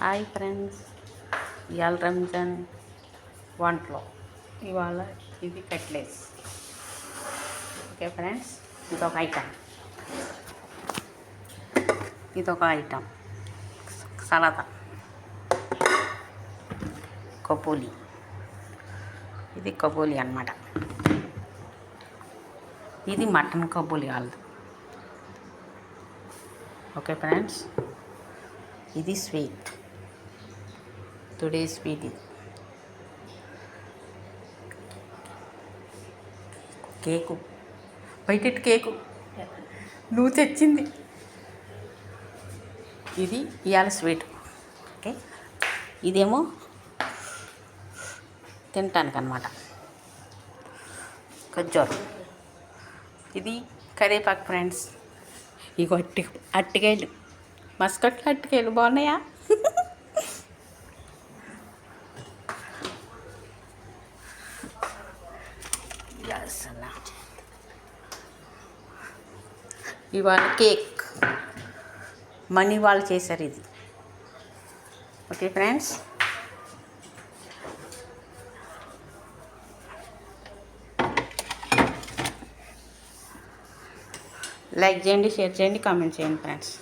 Hi friends, ఇవాళ రంజాన్ వంటలో ఇవాళ ఇది కట్లెట్స్. ఓకే ఫ్రెండ్స్, ఇదొక ఐటమ్ సలాదా, కబూలి. ఇది కబూలి అన్నమాట. ఇది మటన్ కబూలి వాళ్ళది. ఓకే ఫ్రెండ్స్, ఇది స్వీట్, టుడే స్వీట్. ఇది కేకు, బయట కేకు నువ్వు తెచ్చింది. ఇది ఇవాళ స్వీట్. ఓకే, ఇదేమో తినటానికి అన్నమాట, ఖర్జూరం. ఇది కరివేపాకు ఫ్రెండ్స్. ఇగో అట్టికాయలు, మస్కట్లు అట్టికాయలు బాగున్నాయా? ఇవాళ కేక్ మనీ వాళ్ళు చేశారు ఇది. ఓకే ఫ్రెండ్స్, లైక్ చేయండి, షేర్ చేయండి, కామెంట్ చేయండి ఫ్రెండ్స్.